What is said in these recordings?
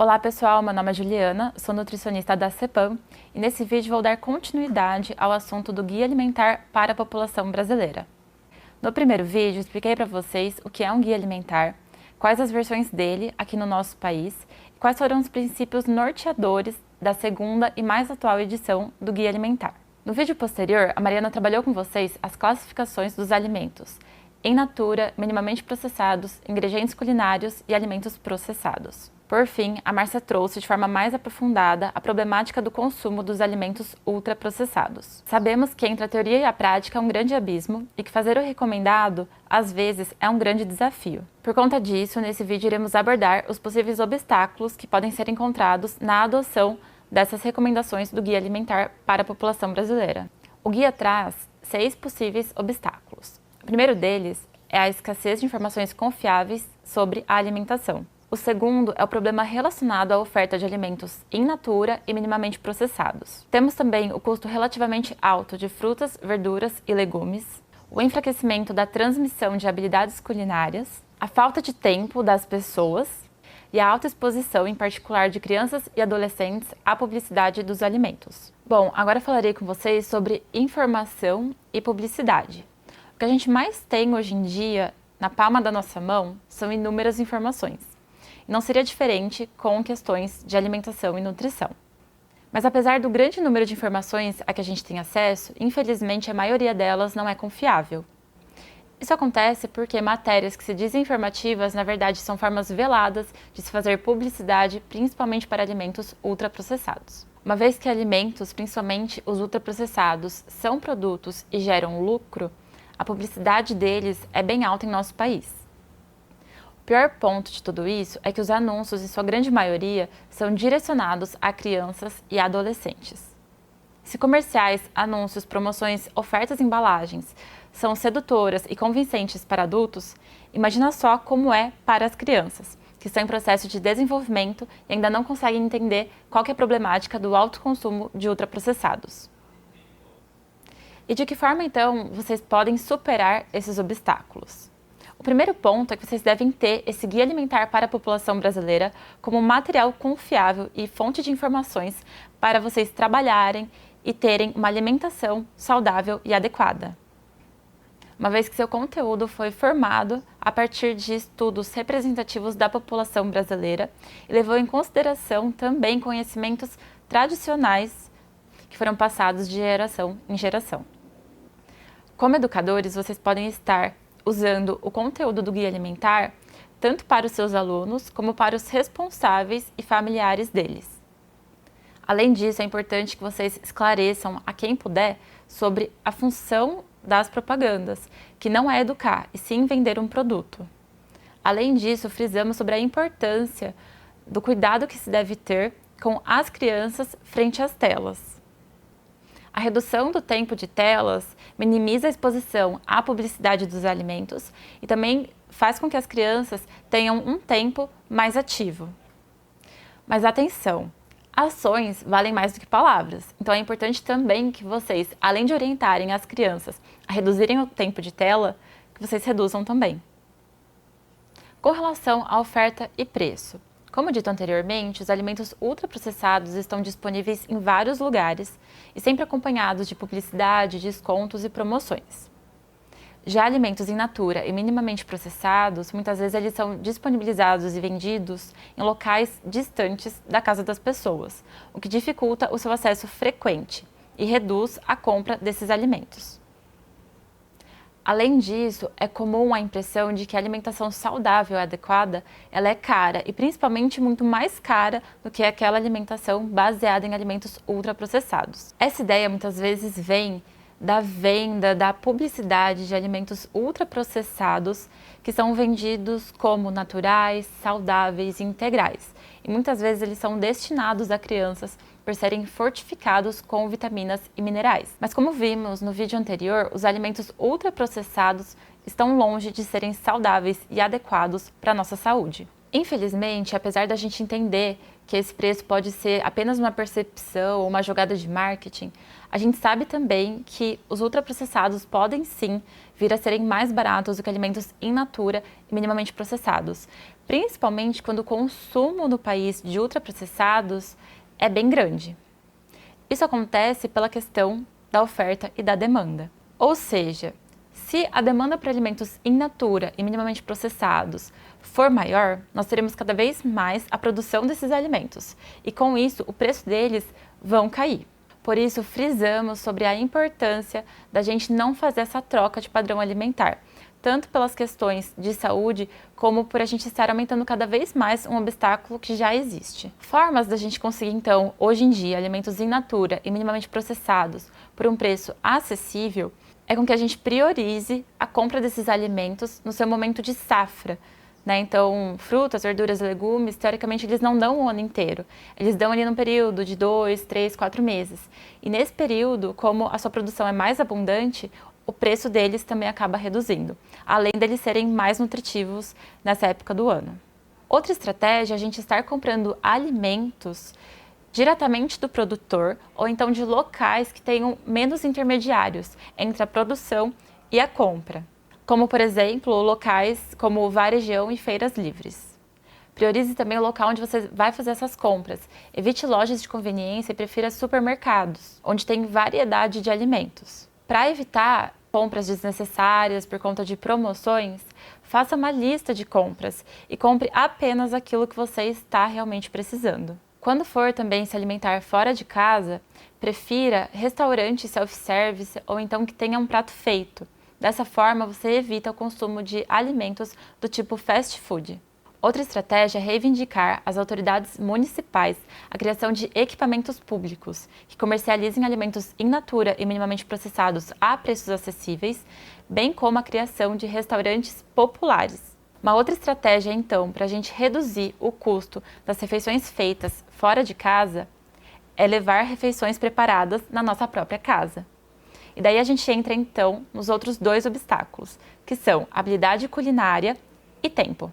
Olá pessoal, meu nome é Juliana, sou nutricionista da CEPAM e nesse vídeo vou dar continuidade ao assunto do Guia Alimentar para a população brasileira. No primeiro vídeo expliquei para vocês o que é um guia alimentar, quais as versões dele aqui no nosso país e quais foram os princípios norteadores da segunda e mais atual edição do Guia Alimentar. No vídeo posterior, a Mariana trabalhou com vocês as classificações dos alimentos in natura, minimamente processados, ingredientes culinários e alimentos processados. Por fim, a Márcia trouxe de forma mais aprofundada a problemática do consumo dos alimentos ultraprocessados. Sabemos que entre a teoria e a prática é um grande abismo e que fazer o recomendado, às vezes, é um grande desafio. Por conta disso, nesse vídeo iremos abordar os possíveis obstáculos que podem ser encontrados na adoção dessas recomendações do Guia Alimentar para a população brasileira. O guia traz 6 possíveis obstáculos. O primeiro deles é a escassez de informações confiáveis sobre a alimentação. O segundo é o problema relacionado à oferta de alimentos in natura e minimamente processados. Temos também o custo relativamente alto de frutas, verduras e legumes, o enfraquecimento da transmissão de habilidades culinárias, a falta de tempo das pessoas e a alta exposição, em particular de crianças e adolescentes, à publicidade dos alimentos. Bom, agora falarei com vocês sobre informação e publicidade. O que a gente mais tem hoje em dia na palma da nossa mão são inúmeras informações. Não seria diferente com questões de alimentação e nutrição. Mas apesar do grande número de informações a que a gente tem acesso, infelizmente a maioria delas não é confiável. Isso acontece porque matérias que se dizem informativas, na verdade, são formas veladas de se fazer publicidade, principalmente para alimentos ultraprocessados. Uma vez que alimentos, principalmente os ultraprocessados, são produtos e geram lucro, a publicidade deles é bem alta em nosso país. O pior ponto de tudo isso é que os anúncios, em sua grande maioria, são direcionados a crianças e adolescentes. Se comerciais, anúncios, promoções, ofertas e embalagens são sedutoras e convincentes para adultos, imagina só como é para as crianças, que estão em processo de desenvolvimento e ainda não conseguem entender qual que é a problemática do alto consumo de ultraprocessados. E de que forma, então, vocês podem superar esses obstáculos? O primeiro ponto é que vocês devem ter esse guia alimentar para a população brasileira como material confiável e fonte de informações para vocês trabalharem e terem uma alimentação saudável e adequada. Uma vez que seu conteúdo foi formado a partir de estudos representativos da população brasileira e levou em consideração também conhecimentos tradicionais que foram passados de geração em geração. Como educadores, vocês podem estar usando o conteúdo do Guia Alimentar tanto para os seus alunos como para os responsáveis e familiares deles. Além disso, é importante que vocês esclareçam a quem puder sobre a função das propagandas, que não é educar, e sim vender um produto. Além disso, frisamos sobre a importância do cuidado que se deve ter com as crianças frente às telas. A redução do tempo de telas minimiza a exposição à publicidade dos alimentos e também faz com que as crianças tenham um tempo mais ativo. Mas atenção! Ações valem mais do que palavras, então é importante também que vocês, além de orientarem as crianças a reduzirem o tempo de tela, que vocês reduzam também. Com relação à oferta e preço, como dito anteriormente, os alimentos ultraprocessados estão disponíveis em vários lugares e sempre acompanhados de publicidade, descontos e promoções. Já alimentos in natura e minimamente processados, muitas vezes eles são disponibilizados e vendidos em locais distantes da casa das pessoas, o que dificulta o seu acesso frequente e reduz a compra desses alimentos. Além disso, é comum a impressão de que a alimentação saudável e adequada ela é cara e principalmente muito mais cara do que aquela alimentação baseada em alimentos ultraprocessados. Essa ideia muitas vezes vem da venda, da publicidade de alimentos ultraprocessados que são vendidos como naturais, saudáveis e integrais. E muitas vezes eles são destinados a crianças por serem fortificados com vitaminas e minerais. Mas como vimos no vídeo anterior, os alimentos ultraprocessados estão longe de serem saudáveis e adequados para a nossa saúde. Infelizmente, apesar da gente entender que esse preço pode ser apenas uma percepção ou uma jogada de marketing, a gente sabe também que os ultraprocessados podem sim vir a serem mais baratos do que alimentos in natura e minimamente processados, principalmente quando o consumo no país de ultraprocessados é bem grande. Isso acontece pela questão da oferta e da demanda. Ou seja, se a demanda por alimentos in natura e minimamente processados for maior, nós teremos cada vez mais a produção desses alimentos e, com isso, o preço deles vão cair. Por isso, frisamos sobre a importância da gente não fazer essa troca de padrão alimentar, tanto pelas questões de saúde, como por a gente estar aumentando cada vez mais um obstáculo que já existe. Formas da gente conseguir, então, hoje em dia, alimentos in natura e minimamente processados por um preço acessível é com que a gente priorize a compra desses alimentos no seu momento de safra, né? Então, frutas, verduras, legumes, teoricamente eles não dão o ano inteiro. Eles dão ali num período de 2, 3, 4 meses. E nesse período, como a sua produção é mais abundante, o preço deles também acaba reduzindo, além deles serem mais nutritivos nessa época do ano. Outra estratégia é a gente estar comprando alimentos diretamente do produtor ou então de locais que tenham menos intermediários entre a produção e a compra, como por exemplo locais como varejão e feiras livres. Priorize também o local onde você vai fazer essas compras. Evite lojas de conveniência e prefira supermercados, onde tem variedade de alimentos. Para evitar compras desnecessárias por conta de promoções, faça uma lista de compras e compre apenas aquilo que você está realmente precisando. Quando for também se alimentar fora de casa, prefira restaurante self-service ou então que tenha um prato feito. Dessa forma, você evita o consumo de alimentos do tipo fast food. Outra estratégia é reivindicar às autoridades municipais a criação de equipamentos públicos que comercializem alimentos in natura e minimamente processados a preços acessíveis, bem como a criação de restaurantes populares. Uma outra estratégia, então, para a gente reduzir o custo das refeições feitas fora de casa é levar refeições preparadas na nossa própria casa. E daí a gente entra, então, nos outros dois obstáculos, que são habilidade culinária e tempo.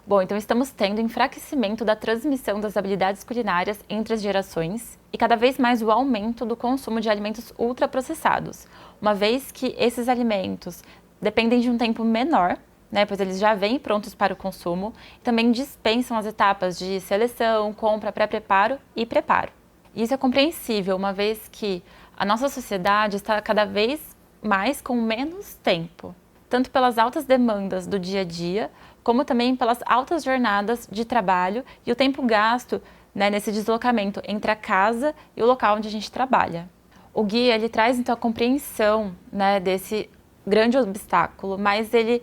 Bom, então estamos tendo enfraquecimento da transmissão das habilidades culinárias entre as gerações e cada vez mais o aumento do consumo de alimentos ultraprocessados, uma vez que esses alimentos dependem de um tempo menor, né, pois eles já vêm prontos para o consumo, e também dispensam as etapas de seleção, compra, pré-preparo e preparo. Isso é compreensível, uma vez que a nossa sociedade está cada vez mais com menos tempo, tanto pelas altas demandas do dia a dia, como também pelas altas jornadas de trabalho e o tempo gasto, né, nesse deslocamento entre a casa e o local onde a gente trabalha. O guia ele traz então a compreensão, né, desse grande obstáculo, mas ele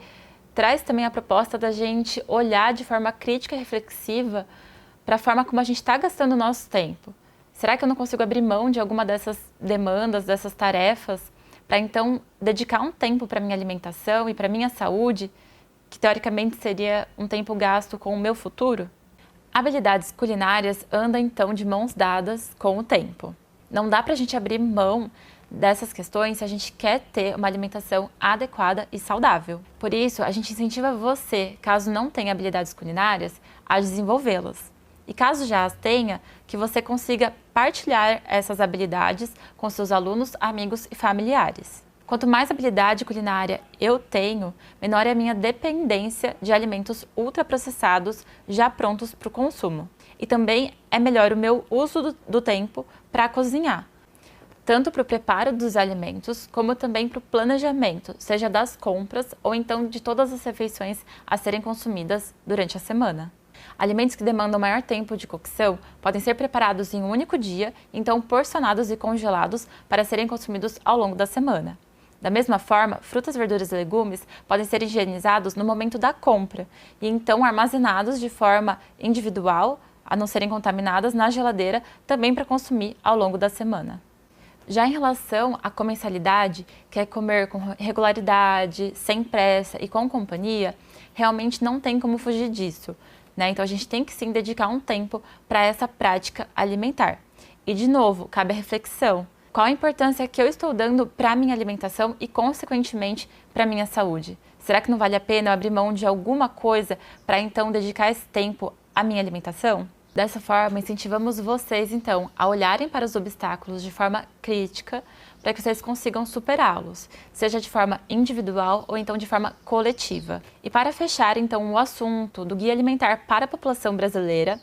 traz também a proposta da gente olhar de forma crítica e reflexiva para a forma como a gente está gastando o nosso tempo. Será que eu não consigo abrir mão de alguma dessas demandas, dessas tarefas, para então dedicar um tempo para minha alimentação e para minha saúde, que teoricamente seria um tempo gasto com o meu futuro? Habilidades culinárias andam então de mãos dadas com o tempo. Não dá para a gente abrir mão dessas questões se a gente quer ter uma alimentação adequada e saudável. Por isso, a gente incentiva você, caso não tenha habilidades culinárias, a desenvolvê-las. E caso já as tenha, que você consiga partilhar essas habilidades com seus alunos, amigos e familiares. Quanto mais habilidade culinária eu tenho, menor é a minha dependência de alimentos ultraprocessados já prontos para o consumo. E também é melhor o meu uso do tempo para cozinhar, tanto para o preparo dos alimentos, como também para o planejamento, seja das compras ou então de todas as refeições a serem consumidas durante a semana. Alimentos que demandam maior tempo de cocção podem ser preparados em um único dia, então porcionados e congelados para serem consumidos ao longo da semana. Da mesma forma, frutas, verduras e legumes podem ser higienizados no momento da compra e então armazenados de forma individual, a não serem contaminadas, na geladeira, também para consumir ao longo da semana. Já em relação à comensalidade, que é comer com regularidade, sem pressa e com companhia, realmente não tem como fugir disso, né? Então a gente tem que sim dedicar um tempo para essa prática alimentar. E de novo, cabe a reflexão. Qual a importância que eu estou dando para a minha alimentação e, consequentemente, para a minha saúde? Será que não vale a pena eu abrir mão de alguma coisa para então dedicar esse tempo à minha alimentação? Dessa forma, incentivamos vocês então a olharem para os obstáculos de forma crítica para que vocês consigam superá-los, seja de forma individual ou então de forma coletiva. E para fechar então o assunto do Guia Alimentar para a População Brasileira,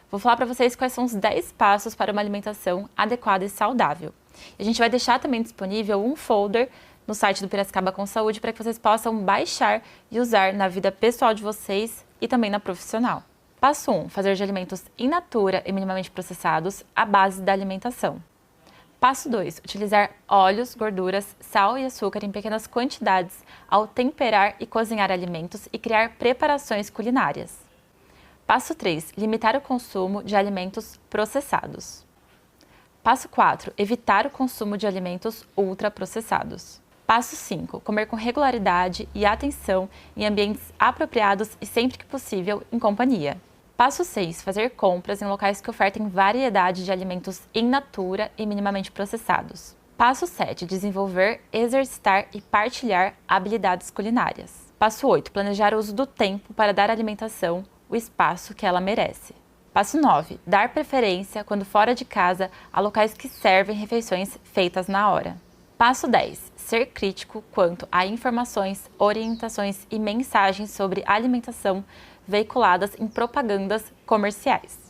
vou falar para vocês quais são os 10 passos para uma alimentação adequada e saudável. A gente vai deixar também disponível um folder no site do Piracicaba com Saúde para que vocês possam baixar e usar na vida pessoal de vocês e também na profissional. Passo 1. Fazer de alimentos in natura e minimamente processados a base da alimentação. Passo 2. Utilizar óleos, gorduras, sal e açúcar em pequenas quantidades ao temperar e cozinhar alimentos e criar preparações culinárias. Passo 3. Limitar o consumo de alimentos processados. Passo 4. Evitar o consumo de alimentos ultraprocessados. Passo 5. Comer com regularidade e atenção em ambientes apropriados e sempre que possível em companhia. Passo 6. Fazer compras em locais que ofertem variedade de alimentos in natura e minimamente processados. Passo 7. Desenvolver, exercitar e partilhar habilidades culinárias. Passo 8. Planejar o uso do tempo para dar à alimentação o espaço que ela merece. Passo 9. Dar preferência, quando fora de casa, a locais que servem refeições feitas na hora. Passo 10. Ser crítico quanto a informações, orientações e mensagens sobre alimentação veiculadas em propagandas comerciais.